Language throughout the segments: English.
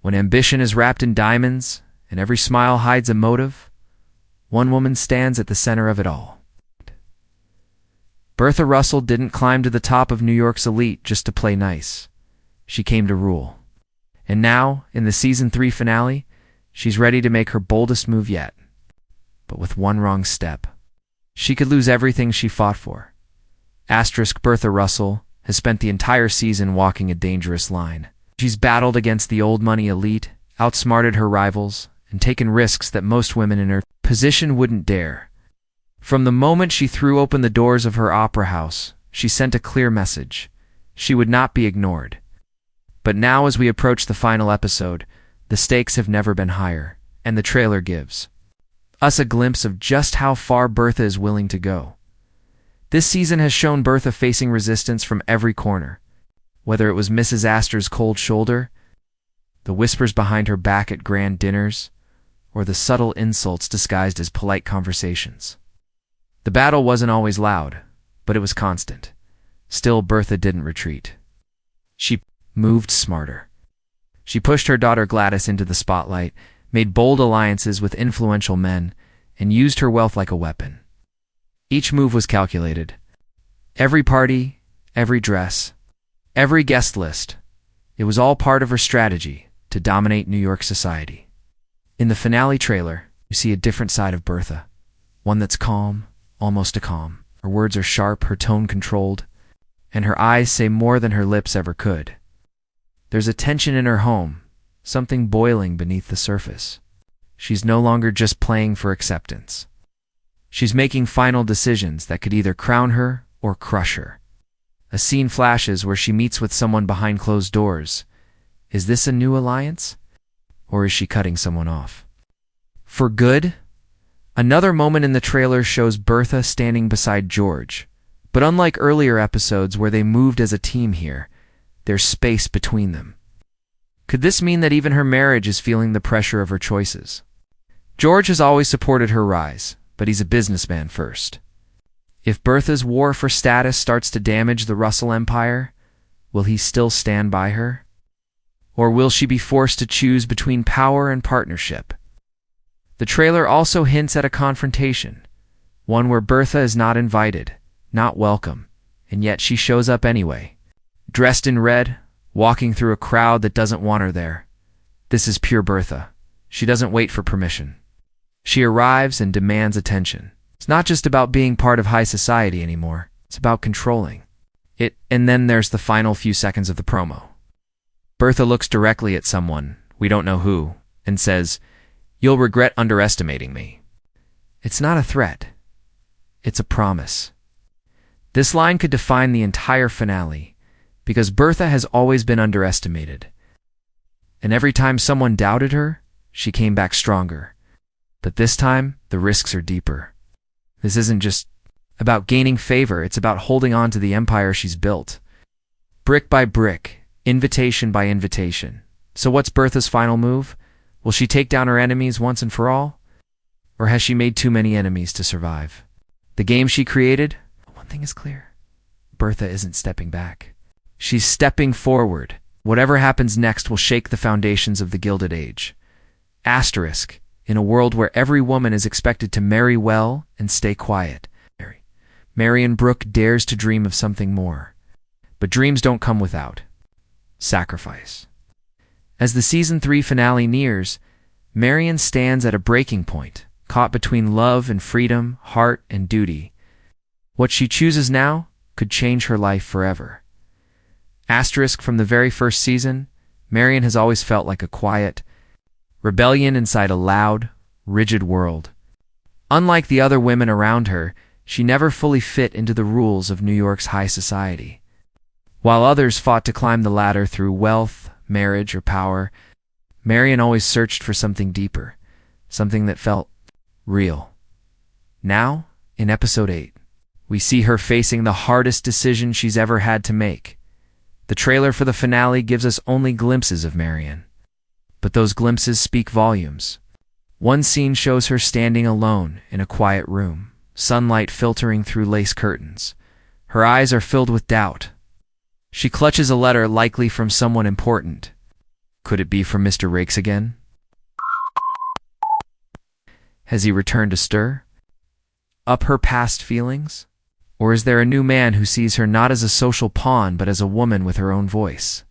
When ambition is wrapped in diamonds and every smile hides a motive, one woman stands at the center of it all. Bertha Russell didn't climb to the top of New York's elite just to play nice. She came to rule. And now, in the Season 3 finale, she's ready to make her boldest move yet. But with one wrong step, she could lose everything she fought for. Bertha Russell has spent the entire season walking a dangerous line. She's battled against the old money elite, outsmarted her rivals, and taken risks that most women in her position wouldn't dare. From the moment she threw open the doors of her opera house, she sent a clear message. She would not be ignored. But now, as we approach the final episode, the stakes have never been higher, and the trailer gives us a glimpse of just how far Bertha is willing to go. This season has shown Bertha facing resistance from every corner, whether it was Mrs. Astor's cold shoulder, the whispers behind her back at grand dinners, or the subtle insults disguised as polite conversations. The battle wasn't always loud, but it was constant. Still, Bertha didn't retreat. She moved smarter. She pushed her daughter Gladys into the spotlight, made bold alliances with influential men, and used her wealth like a weapon. Each move was calculated. Every party, every dress, every guest list. It was all part of her strategy to dominate New York society. In the finale trailer, you see a different side of Bertha. One that's calm, almost a calm. Her words are sharp, her tone controlled, and her eyes say more than her lips ever could. There's a tension in her home, something boiling beneath the surface. She's no longer just playing for acceptance. She's making final decisions that could either crown her or crush her. A scene flashes where she meets with someone behind closed doors. Is this a new alliance? Or is she cutting someone off? For good? Another moment in the trailer shows Bertha standing beside George. But unlike earlier episodes where they moved as a team here, there's space between them. Could this mean that even her marriage is feeling the pressure of her choices? George has always supported her rise, but he's a businessman first. If Bertha's war for status starts to damage the Russell empire, will he still stand by her? Or will she be forced to choose between power and partnership? The trailer also hints at a confrontation, one where Bertha is not invited, not welcome, and yet she shows up anyway. Dressed in red, walking through a crowd that doesn't want her there. This is pure Bertha. She doesn't wait for permission. She arrives and demands attention. It's not just about being part of high society anymore. It's about controlling it. And then there's the final few seconds of the promo. Bertha looks directly at someone, we don't know who, and says, "You'll regret underestimating me." It's not a threat. It's a promise. This line could define the entire finale, because Bertha has always been underestimated. And every time someone doubted her, she came back stronger. But this time, the risks are deeper. This isn't just about gaining favor, it's about holding on to the empire she's built. Brick by brick, invitation by invitation. So what's Bertha's final move? Will she take down her enemies once and for all? Or has she made too many enemies to survive? The game she created? One thing is clear. Bertha isn't stepping back. She's stepping forward. Whatever happens next will shake the foundations of the Gilded Age. Asterisk, in a world where every woman is expected to marry well and stay quiet. Marian Brooke dares to dream of something more. But dreams don't come without sacrifice. As the Season 3 finale nears, Marian stands at a breaking point, caught between love and freedom, heart and duty. What she chooses now could change her life forever. Asterisk, from the very first season, Marian has always felt like a quiet rebellion inside a loud, rigid world. Unlike the other women around her, she never fully fit into the rules of New York's high society. While others fought to climb the ladder through wealth, marriage, or power, Marian always searched for something deeper, something that felt real. Now, in Episode 8, we see her facing the hardest decision she's ever had to make. The trailer for the finale gives us only glimpses of Marian, but those glimpses speak volumes. One scene shows her standing alone in a quiet room, sunlight filtering through lace curtains. Her eyes are filled with doubt. She clutches a letter, likely from someone important. Could it be from Mr. Rakes again? Has he returned to stir up her past feelings? Or is there a new man who sees her not as a social pawn but as a woman with her own voice?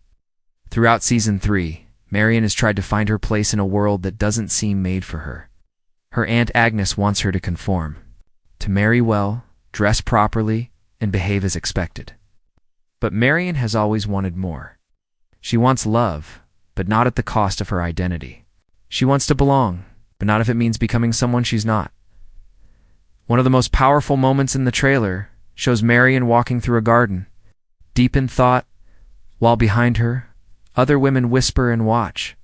Throughout Season 3, Marian has tried to find her place in a world that doesn't seem made for her. Her Aunt Agnes wants her to conform, to marry well, dress properly, and behave as expected. But Marian has always wanted more. She wants love, but not at the cost of her identity. She wants to belong, but not if it means becoming someone she's not. One of the most powerful moments in the trailer shows Marian walking through a garden, deep in thought, while behind her, other women whisper and watch.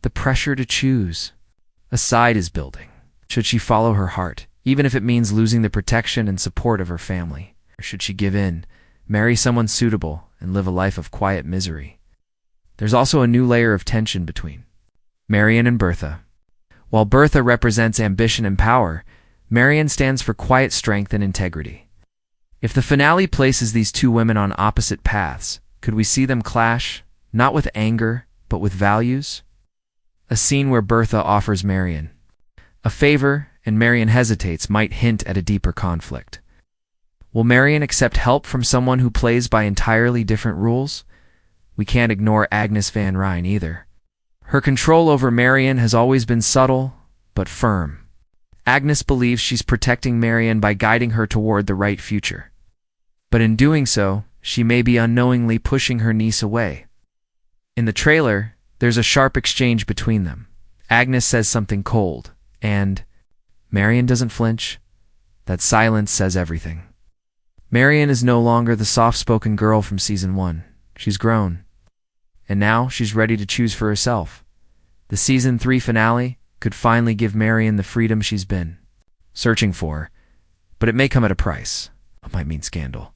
The pressure to choose. A side is building. Should she follow her heart, even if it means losing the protection and support of her family? Or should she give in, marry someone suitable, and live a life of quiet misery? There's also a new layer of tension between Marian and Bertha. While Bertha represents ambition and power, Marian stands for quiet strength and integrity. If the finale places these two women on opposite paths, could we see them clash, not with anger, but with values? A scene where Bertha offers Marian a favor and Marian hesitates might hint at a deeper conflict. Will Marian accept help from someone who plays by entirely different rules? We can't ignore Agnes Van Ryn either. Her control over Marian has always been subtle, but firm. Agnes believes she's protecting Marian by guiding her toward the right future. But in doing so, she may be unknowingly pushing her niece away. In the trailer, there's a sharp exchange between them. Agnes says something cold, and Marian doesn't flinch. That silence says everything. Marian is no longer the soft-spoken girl from Season 1. She's grown. And now she's ready to choose for herself. The Season 3 finale could finally give Marian the freedom she's been searching for, but it may come at a price. It might mean scandal.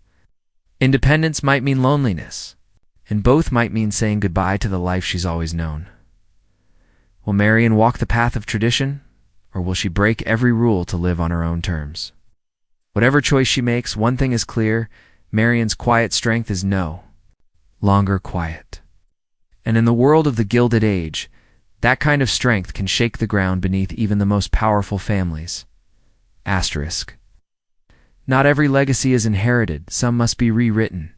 Independence might mean loneliness, and both might mean saying goodbye to the life she's always known. Will Marian walk the path of tradition, or will she break every rule to live on her own terms? Whatever choice she makes, one thing is clear: Marian's quiet strength is no longer quiet. And in the world of the Gilded Age, that kind of strength can shake the ground beneath even the most powerful families. Asterisk. Not every legacy is inherited, some must be rewritten.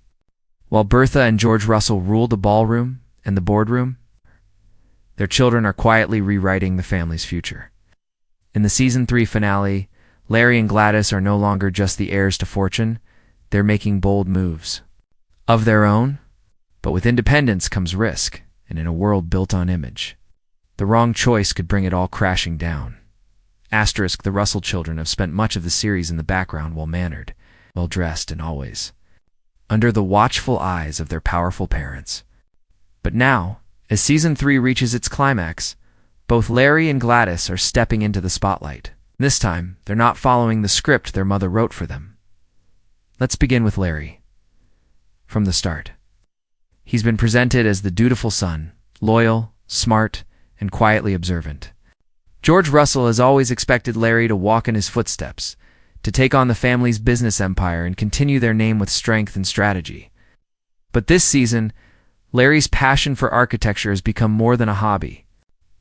While Bertha and George Russell ruled the ballroom and the boardroom, their children are quietly rewriting the family's future. In the Season 3 finale, Larry and Gladys are no longer just the heirs to fortune, they're making bold moves. Of their own, but with independence comes risk, and in a world built on image, the wrong choice could bring it all crashing down. Asterisk, the Russell children have spent much of the series in the background, well-mannered, well-dressed, and always under the watchful eyes of their powerful parents. But now, as Season 3 reaches its climax, both Larry and Gladys are stepping into the spotlight. This time, they're not following the script their mother wrote for them. Let's begin with Larry. From the start, he's been presented as the dutiful son, loyal, smart, and quietly observant. George Russell has always expected Larry to walk in his footsteps, to take on the family's business empire and continue their name with strength and strategy. But this season, Larry's passion for architecture has become more than a hobby.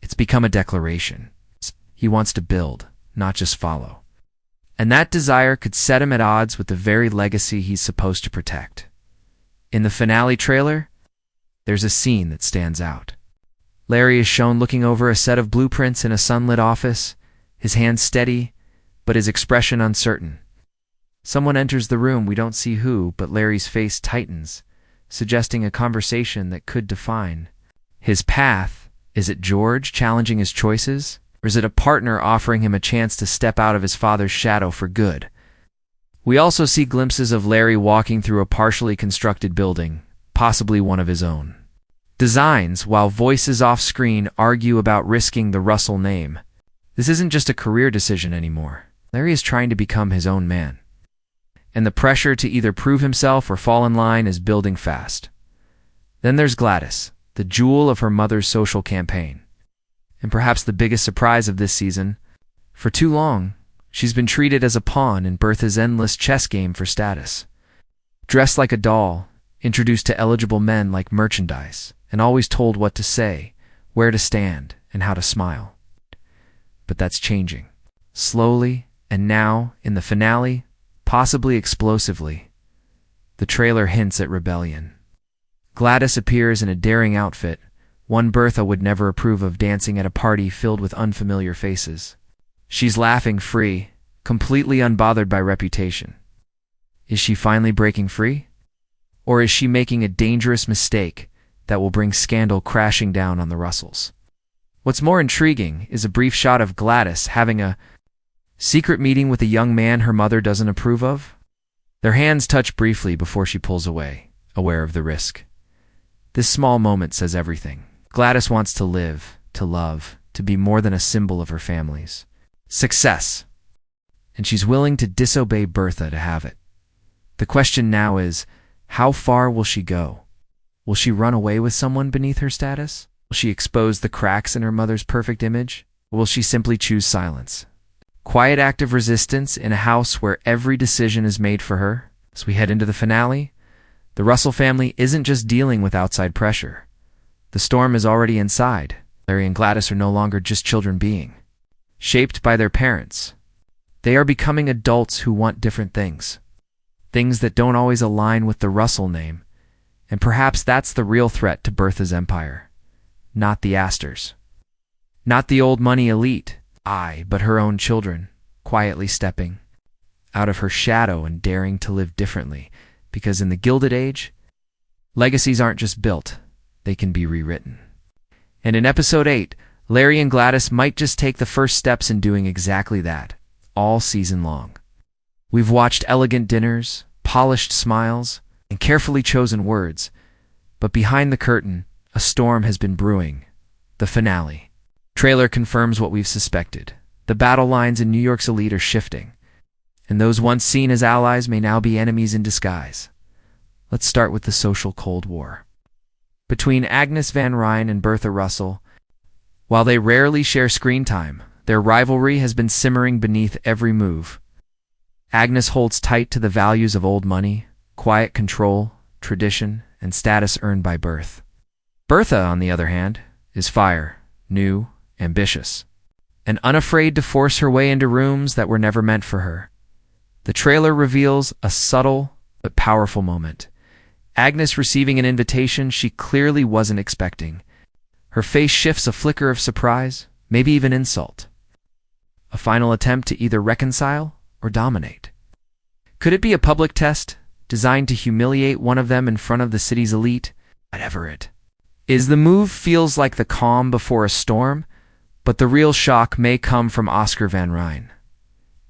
It's become a declaration. He wants to build, not just follow. And that desire could set him at odds with the very legacy he's supposed to protect. In the finale trailer, there's a scene that stands out. Larry is shown looking over a set of blueprints in a sunlit office, his hands steady, but his expression uncertain. Someone enters the room, we don't see who, but Larry's face tightens, suggesting a conversation that could define his path. Is it George challenging his choices, or is it a partner offering him a chance to step out of his father's shadow for good? We also see glimpses of Larry walking through a partially constructed building, possibly one of his own designs, while voices off-screen argue about risking the Russell name. This isn't just a career decision anymore. Larry is trying to become his own man. And the pressure to either prove himself or fall in line is building fast. Then there's Gladys, the jewel of her mother's social campaign. And perhaps the biggest surprise of this season, for too long, she's been treated as a pawn in Bertha's endless chess game for status. Dressed like a doll, introduced to eligible men like merchandise, and always told what to say, where to stand, and how to smile. But that's changing. Slowly, and now, in the finale, possibly explosively, the trailer hints at rebellion. Gladys appears in a daring outfit, one Bertha would never approve of, dancing at a party filled with unfamiliar faces. She's laughing free, completely unbothered by reputation. Is she finally breaking free? Or is she making a dangerous mistake that will bring scandal crashing down on the Russells? What's more intriguing is a brief shot of Gladys having a secret meeting with a young man her mother doesn't approve of. Their hands touch briefly before she pulls away, aware of the risk. This small moment says everything. Gladys wants to live, to love, to be more than a symbol of her family's success. And she's willing to disobey Bertha to have it. The question now is, how far will she go? Will she run away with someone beneath her status? Will she expose the cracks in her mother's perfect image? Or will she simply choose silence? Quiet act of resistance in a house where every decision is made for her. As we head into the finale, the Russell family isn't just dealing with outside pressure. The storm is already inside. Larry and Gladys are no longer just children being shaped by their parents. They are becoming adults who want different things. Things that don't always align with the Russell name. And perhaps that's the real threat to Bertha's empire. Not the Astors. Not the old money elite, but her own children, quietly stepping out of her shadow and daring to live differently. Because in the Gilded Age, legacies aren't just built, they can be rewritten. And in episode 8, Larry and Gladys might just take the first steps in doing exactly that, all season long. We've watched elegant dinners, polished smiles, and carefully chosen words, but behind the curtain, a storm has been brewing. The finale. Trailer confirms what we've suspected. The battle lines in New York's elite are shifting, and those once seen as allies may now be enemies in disguise. Let's start with the social Cold War. Between Agnes Van Ryn and Bertha Russell, while they rarely share screen time, their rivalry has been simmering beneath every move. Agnes holds tight to the values of old money, quiet control, tradition, and status earned by birth. Bertha, on the other hand, is fire, new, ambitious, and unafraid to force her way into rooms that were never meant for her. The trailer reveals a subtle but powerful moment. Agnes receiving an invitation she clearly wasn't expecting. Her face shifts a flicker of surprise, maybe even insult. A final attempt to either reconcile or dominate. Could it be a public test, designed to humiliate one of them in front of the city's elite? Whatever it is, the move feels like the calm before a storm, but the real shock may come from Oscar Van Ryn.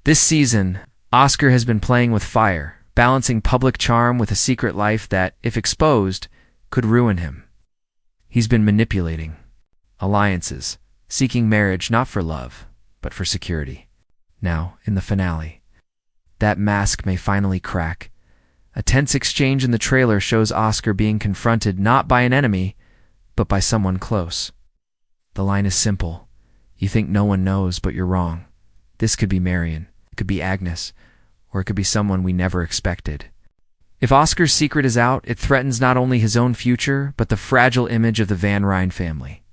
This season, Oscar has been playing with fire, balancing public charm with a secret life that, if exposed, could ruin him. He's been manipulating alliances, seeking marriage not for love, but for security. Now, in the finale, that mask may finally crack. A tense exchange in the trailer shows Oscar being confronted not by an enemy, but by someone close. The line is simple. You think no one knows, but you're wrong. This could be Marian, it could be Agnes, or it could be someone we never expected. If Oscar's secret is out, it threatens not only his own future, but the fragile image of the Van Ryn family.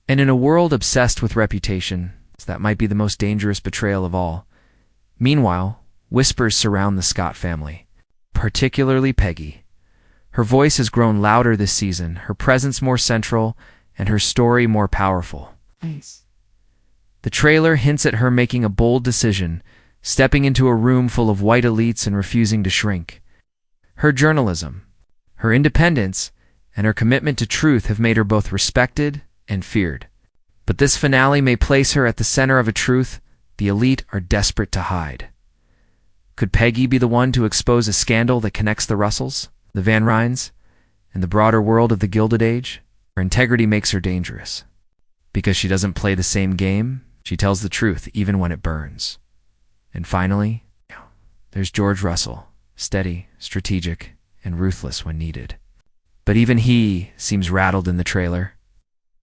And in a world obsessed with reputation, that might be the most dangerous betrayal of all. Meanwhile, whispers surround the Scott family, particularly Peggy. Her voice has grown louder this season, her presence more central, and her story more powerful. Nice. The trailer hints at her making a bold decision, stepping into a room full of white elites and refusing to shrink. Her journalism, her independence, and her commitment to truth have made her both respected and feared. But this finale may place her at the center of a truth the elite are desperate to hide. Could Peggy be the one to expose a scandal that connects the Russells, the Van Ryns, and the broader world of the Gilded Age? Her integrity makes her dangerous. Because she doesn't play the same game, she tells the truth even when it burns. And finally, there's George Russell, steady, strategic, and ruthless when needed. But even he seems rattled in the trailer.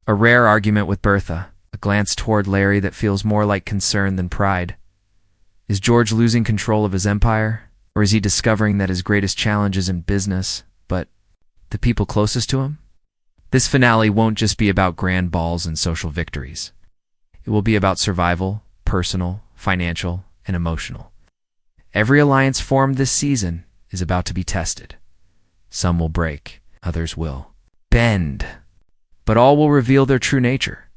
A rare argument with Bertha, a glance toward Larry that feels more like concern than pride. Is George losing control of his empire, or is he discovering that his greatest challenge isn't business, but the people closest to him? This finale won't just be about grand balls and social victories. It will be about survival, personal, financial, and emotional. Every alliance formed this season is about to be tested. Some will break, others will bend, but all will reveal their true nature.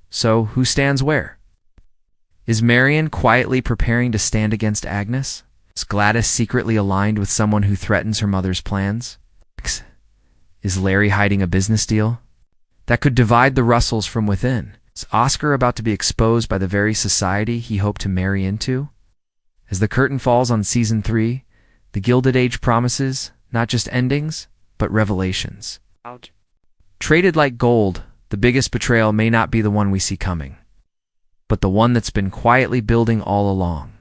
So, who stands where? Is Marian quietly preparing to stand against Agnes? Is Gladys secretly aligned with someone who threatens her mother's plans? Is Larry hiding a business deal that could divide the Russells from within? Is Oscar about to be exposed by the very society he hoped to marry into? As the curtain falls on Season 3, the Gilded Age promises not just endings, but revelations. Traded like gold, the biggest betrayal may not be the one we see coming, but the one that's been quietly building all along.